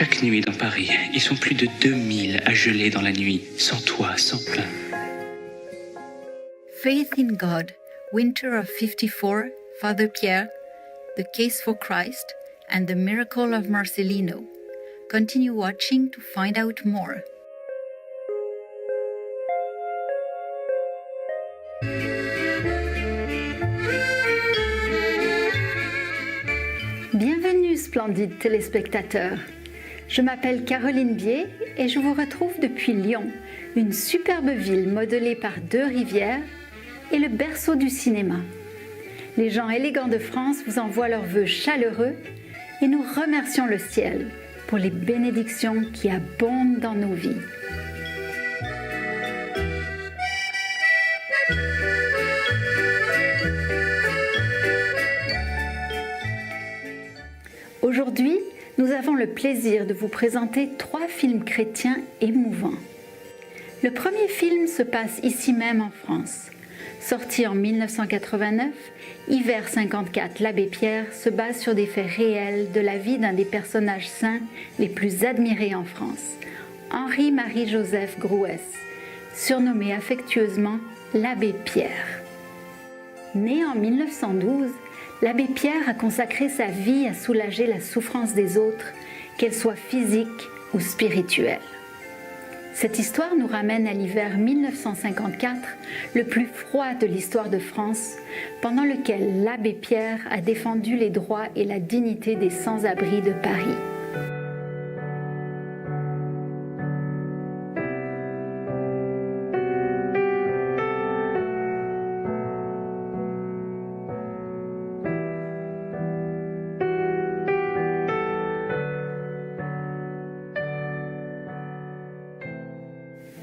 Chaque nuit dans Paris, ils sont plus de 2000 à geler dans la nuit, sans toit, sans pain. Faith in God, Winter of 54, Father Pierre, The Case for Christ, and The Miracle of Marcelino. Continue watching to find out more. Bienvenue, splendides téléspectateurs. Je m'appelle Caroline Bier et je vous retrouve depuis Lyon, une superbe ville modelée par deux rivières et le berceau du cinéma. Les gens élégants de France vous envoient leurs vœux chaleureux et nous remercions le ciel pour les bénédictions qui abondent dans nos vies. Aujourd'hui, nous avons le plaisir de vous présenter 3 films chrétiens émouvants. Le premier film se passe ici même en France. Sorti en 1989, Hiver 54, l'Abbé Pierre se base sur des faits réels de la vie d'un des personnages saints les plus admirés en France, Henri-Marie-Joseph Grouès, surnommé affectueusement l'Abbé Pierre. Né en 1912, l'Abbé Pierre a consacré sa vie à soulager la souffrance des autres, qu'elle soit physique ou spirituelle. Cette histoire nous ramène à l'hiver 1954, le plus froid de l'histoire de France, pendant lequel l'Abbé Pierre a défendu les droits et la dignité des sans-abri de Paris.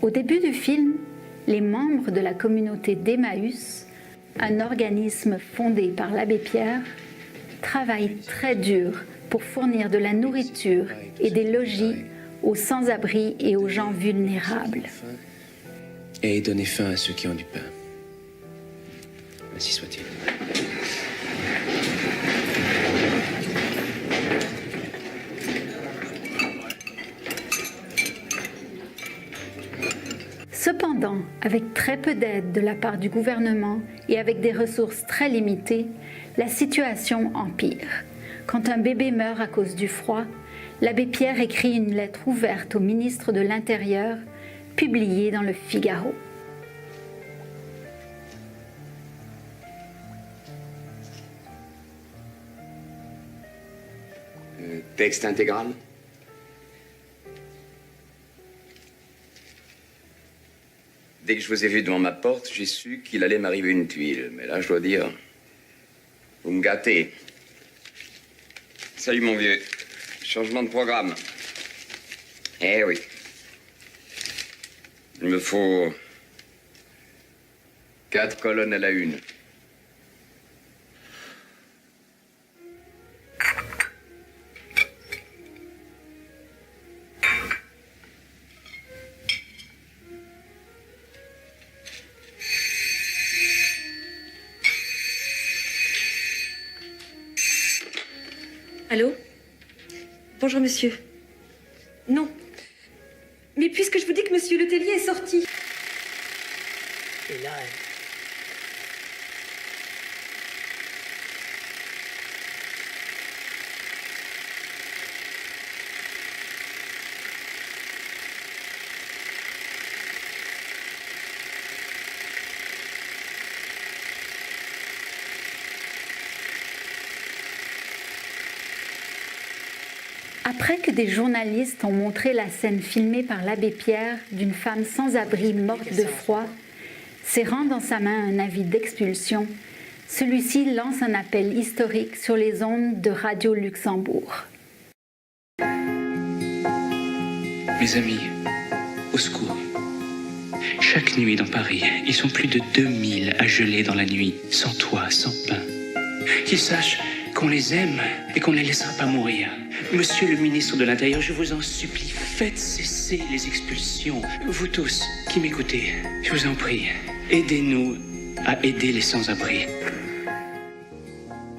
Au début du film, les membres de la communauté d'Emmaüs, un organisme fondé par l'Abbé Pierre, travaillent très dur pour fournir de la nourriture et des logis aux sans-abri et aux gens vulnérables. Et donner faim à ceux qui ont du pain. Ainsi soit-il. Cependant, avec très peu d'aide de la part du gouvernement et avec des ressources très limitées, la situation empire. Quand un bébé meurt à cause du froid, l'Abbé Pierre écrit une lettre ouverte au ministre de l'Intérieur, publiée dans le Figaro. Texte intégral. Dès que je vous ai vu devant ma porte, j'ai su qu'il allait m'arriver une tuile. Mais là, je dois dire, vous me gâtez. Salut, mon vieux. Changement de programme. Eh oui. Il me faut 4 colonnes à la une. Allô? Bonjour, monsieur. Non. Mais puisque je vous dis que monsieur Letellier est sorti. Et là, Après que des journalistes ont montré la scène filmée par l'Abbé Pierre d'une femme sans abri morte de froid, serrant dans sa main un avis d'expulsion, celui-ci lance un appel historique sur les ondes de Radio Luxembourg. Mes amis, au secours. Chaque nuit dans Paris, ils sont plus de 2000 à geler dans la nuit, sans toit, sans pain. Qu'ils sachent qu'on les aime et qu'on ne les laissera pas mourir. Monsieur le ministre de l'Intérieur, je vous en supplie, faites cesser les expulsions. Vous tous qui m'écoutez, je vous en prie, aidez-nous à aider les sans-abri.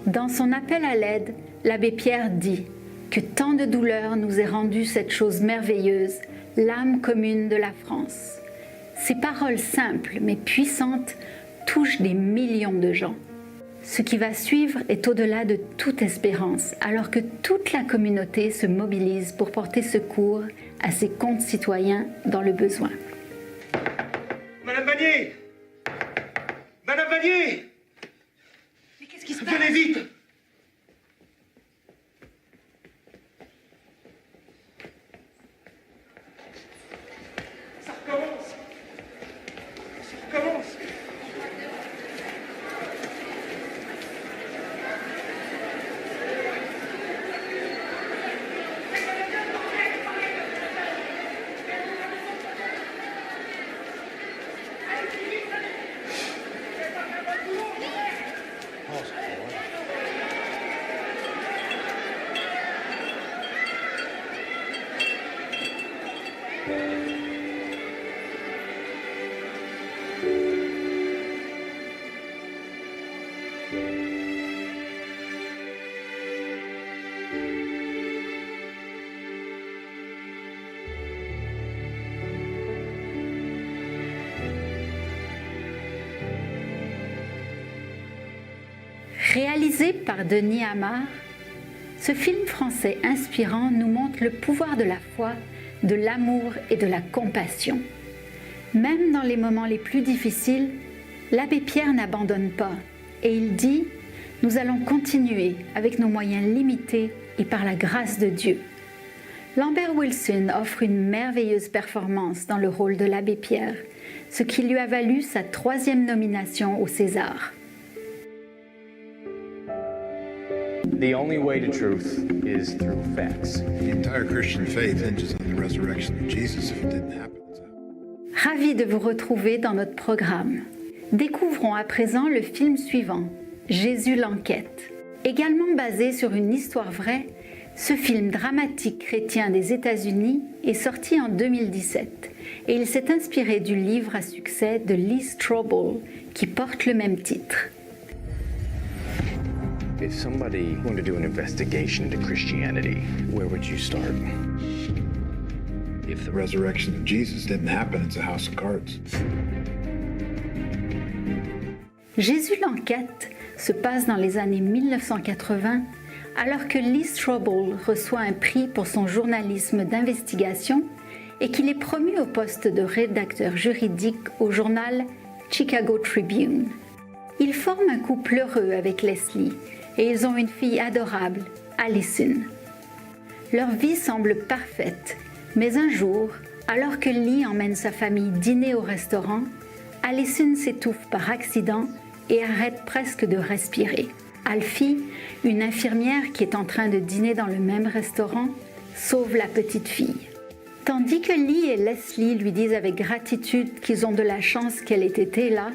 Dans son appel à l'aide, l'abbé Pierre dit « que tant de douleur nous ait rendu cette chose merveilleuse, l'âme commune de la France. Ces paroles simples mais puissantes touchent des millions de gens. Ce qui va suivre est au-delà de toute espérance, alors que toute la communauté se mobilise pour porter secours à ses concitoyens dans le besoin. Madame Vanier! Madame Vanier! Mais qu'est-ce qui se passe? Venez vite! Ça recommence! Ça recommence! Réalisé par Denis Amar, ce film français inspirant nous montre le pouvoir de la foi, de l'amour et de la compassion. Même dans les moments les plus difficiles, l'abbé Pierre n'abandonne pas et il dit « Nous allons continuer avec nos moyens limités et par la grâce de Dieu ». Lambert Wilson offre une merveilleuse performance dans le rôle de l'abbé Pierre, ce qui lui a valu sa 3e nomination au César. The only way to truth is through facts. The entire Christian faith hinges on the resurrection of Jesus. If it didn't happen, Ravi de vous retrouver dans notre programme. Découvrons à présent le film suivant, Jésus l'enquête. Également basé sur une histoire vraie, ce film dramatique chrétien des États-Unis est sorti en 2017 et il s'est inspiré du livre à succès de Lee Strobel qui porte le même titre. If somebody wanted to do an investigation into Christianity, where would you start? if the resurrection of Jesus didn't happen, it's a house of cards. Jésus l'enquête se passe dans les années 1980 alors que Lee Strobel reçoit un prix pour son journalisme d'investigation et qu'il est promu au poste de rédacteur juridique au journal Chicago Tribune. Il forme un couple heureux avec Leslie et ils ont une fille adorable, Allison. Leur vie semble parfaite, mais un jour, alors que Lee emmène sa famille dîner au restaurant, Allison s'étouffe par accident et arrête presque de respirer. Alfie, une infirmière qui est en train de dîner dans le même restaurant, sauve la petite fille. Tandis que Lee et Leslie lui disent avec gratitude qu'ils ont de la chance qu'elle ait été là,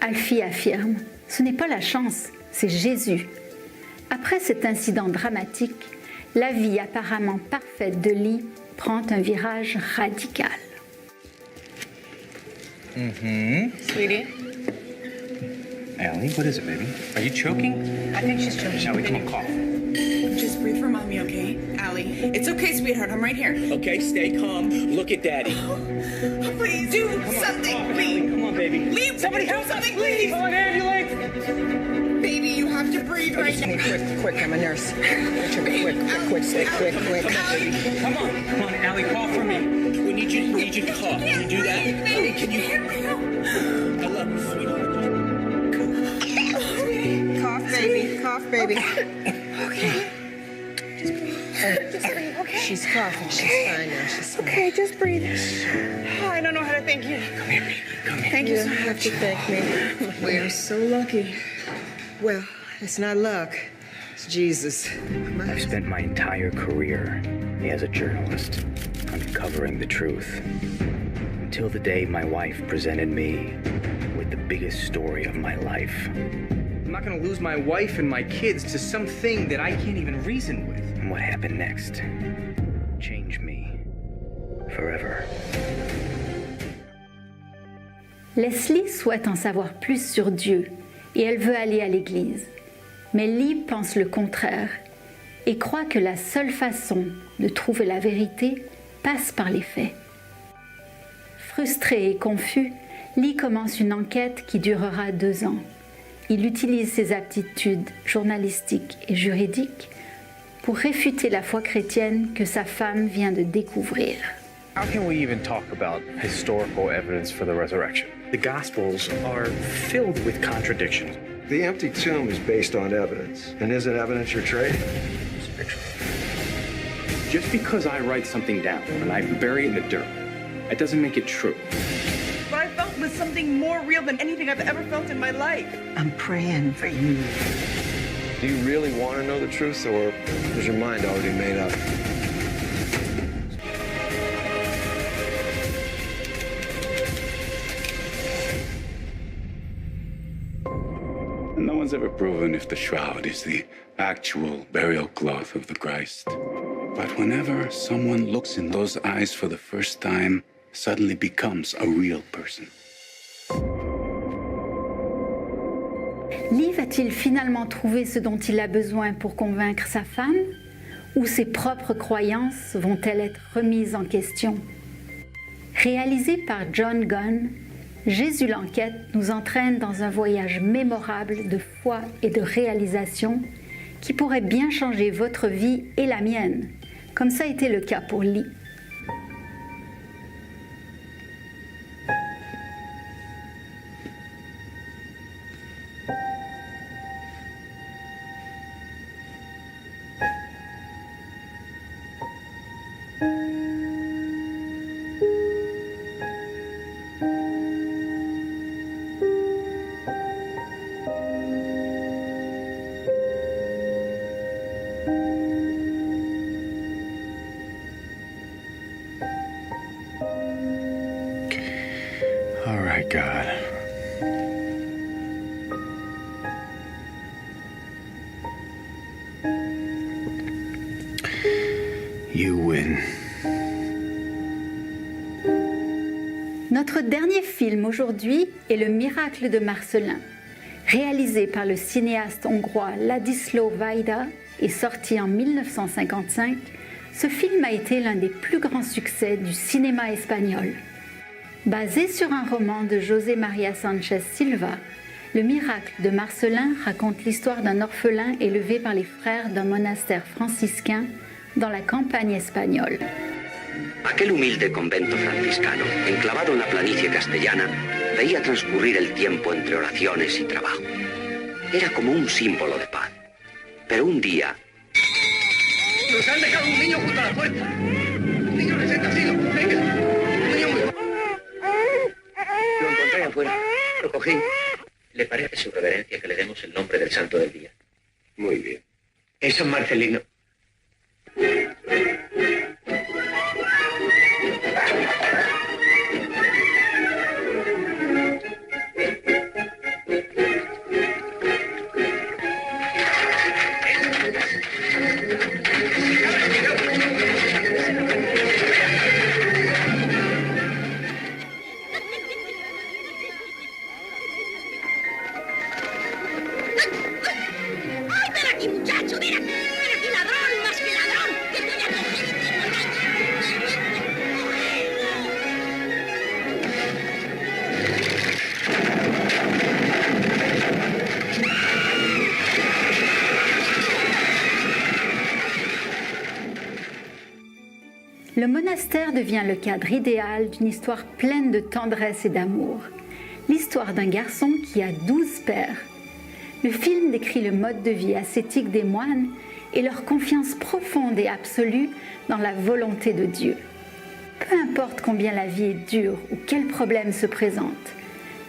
Alfie affirme « Ce n'est pas la chance, c'est Jésus ». Après cet incident dramatique, la vie apparemment parfaite de Lee prend un virage radical. Sweetie? Allie, what is it, baby? Are you choking? I think she's choking. Allie, come on, cough. Just breathe for mommy, okay? Allie. It's okay, sweetheart. I'm right here. Okay, stay calm. Look at daddy. Please do something, please. Come on, baby. Leave. Somebody help something, please. Come on, ambulance. Baby, you have to breathe right now. Quick, I'm a nurse. Quick. Come on, Allie, cough for me. We need you to cough. Can you do that? Can you hear me? I love you, sweetheart. Cough, baby. Okay. Just breathe, okay? She's coughing. She's fine now. She's fine. Okay, just breathe. Oh, I don't know how to thank you. Come here, baby. Come here. Thank you You so don't have much. to thank me. We're so lucky. Well, it's not luck. It's Jesus. I've spent my entire career as a journalist, uncovering the truth. Until the day my wife presented me with the biggest story of my life. I'm not gonna lose my wife and my kids to something that I can't even reason with. And what happened next changed me forever. Leslie souhaite en savoir plus sur Dieu et elle veut aller à l'église. Mais Lee pense le contraire. et croit que la seule façon de trouver la vérité passe par les faits. Frustré et confus, Lee commence une enquête qui durera 2 ans. Il utilise ses aptitudes journalistiques et juridiques pour réfuter la foi chrétienne que sa femme vient de découvrir. How can we even talk about historical evidence for the resurrection? The Gospels are filled with contradictions. The empty tomb is based on evidence. And isn't evidence your trade? Just because I write something down and I bury it in the dirt, that doesn't make it true. What I felt was something more real than anything I've ever felt in my life. I'm praying for you. Do you really want to know the truth, or is your mind already made up? No one's ever proven if the shroud is the actual burial cloth of the Christ. But whenever someone looks in those eyes for the first time, suddenly becomes a real person. Lee va-t-il finalement trouver ce dont il a besoin pour convaincre sa femme? Ou ses propres croyances vont-elles être remises en question? Réalisé par John Gunn, Jésus l'enquête nous entraîne dans un voyage mémorable de foi et de réalisation qui pourrait bien changer votre vie et la mienne, comme ça a été le cas pour Lee. All right, God. You win. Notre dernier film aujourd'hui est Le Miracle de Marcellin. Réalisé par le cinéaste hongrois Ladislau Vajda et sorti en 1955, ce film a été l'un des plus grands succès du cinéma espagnol. Basé sur un roman de José María Sánchez Silva, Le Miracle de Marcellin raconte l'histoire d'un orphelin élevé par les frères d'un monastère franciscain dans la campagne espagnole. Aquel humilde convento franciscano, enclavado en la planicie castellana, veía transcurrir el tiempo entre oraciones y trabajo. Era como un símbolo de paz. Pero un día... ¡Nos han dejado un niño junto a la puerta! ¡Un niño recién nacido! ¡Venga! ¡Un niño muy... Lo encontré afuera. Lo cogí. ¿Le parece, su reverencia, que le demos el nombre del santo del día? Muy bien. Es San Marcelino. Le monastère devient le cadre idéal d'une histoire pleine de tendresse et d'amour. L'histoire d'un garçon qui a 12 pères. Le film décrit le mode de vie ascétique des moines et leur confiance profonde et absolue dans la volonté de Dieu. Peu importe combien la vie est dure ou quels problèmes se présentent,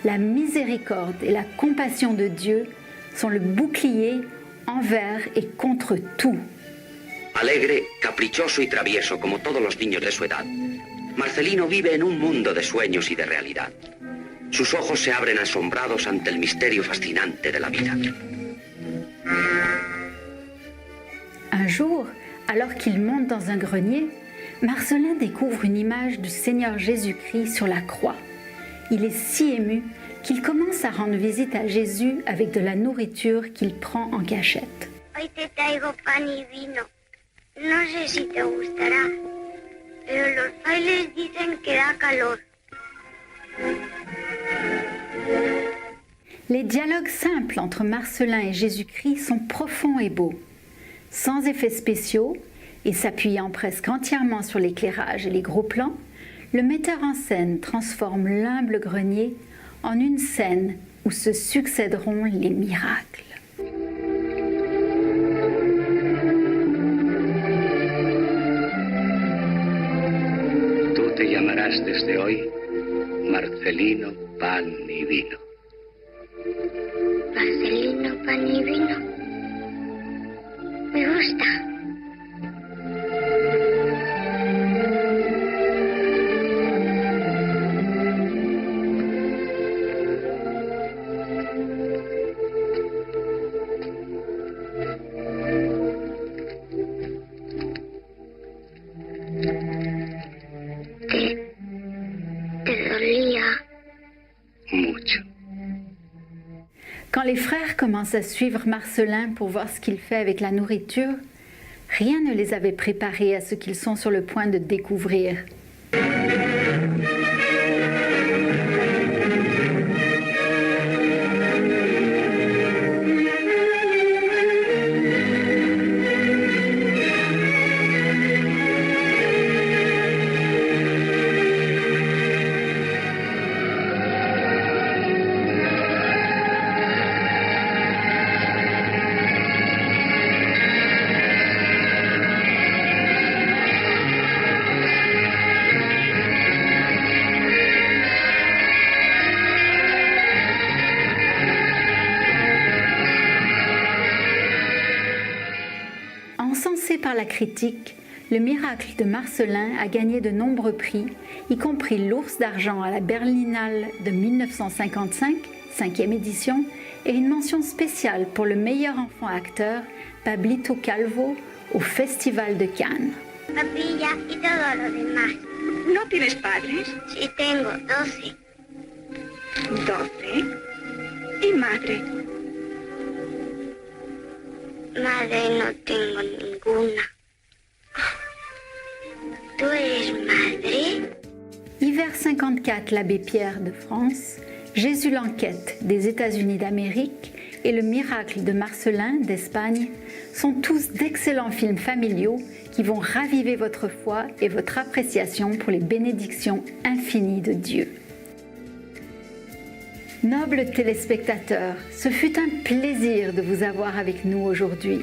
la miséricorde et la compassion de Dieu sont le bouclier envers et contre tout. Alegre, caprichoso y travieso como todos los niños de su edad, Marcelino vive en un mundo de sueños y de realidad. Sus ojos se abren asombrados ante el misterio fascinante de la vida. Un jour, alors qu'il monte dans un grenier, Marcellin découvre une image du Seigneur Jésus-Christ sur la croix. Il est si ému qu'il commence à rendre visite à Jésus avec de la nourriture qu'il prend en cachette. Hoy te traigo pan y vino. No sé si te gustará, pero los frailes dicen que da calor. Les dialogues simples entre Marcellin et Jésus-Christ sont profonds et beaux. Sans effets spéciaux et s'appuyant presque entièrement sur l'éclairage et les gros plans, le metteur en scène transforme l'humble grenier en une scène où se succéderont les miracles. Tú te llamarás desde hoy Marcelino Pan y Vino. Marcelino pan y vino. Me gusta. Te dolía. Mucho. Quand les frères commencent à suivre Marcellin pour voir ce qu'il fait avec la nourriture, rien ne les avait préparés à ce qu'ils sont sur le point de découvrir. Encensé par la critique, le miracle de Marcellin a gagné de nombreux prix, y compris l'Ours d'argent à la Berlinale de 1955, 5e édition, et une mention spéciale pour le meilleur enfant acteur, Pablito Calvo, au Festival de Cannes. Papilla y todo lo demás. ¿No tienes padres? Sí, tengo 12. 12. ¿Y madre? Madre no tengo ninguna. ¿Tú eres madre? Hiver 54, l'Abbé Pierre de France, Jésus l'enquête des États-Unis d'Amérique et Le miracle de Marcellin d'Espagne sont tous d'excellents films familiaux qui vont raviver votre foi et votre appréciation pour les bénédictions infinies de Dieu. Nobles téléspectateurs, ce fut un plaisir de vous avoir avec nous aujourd'hui.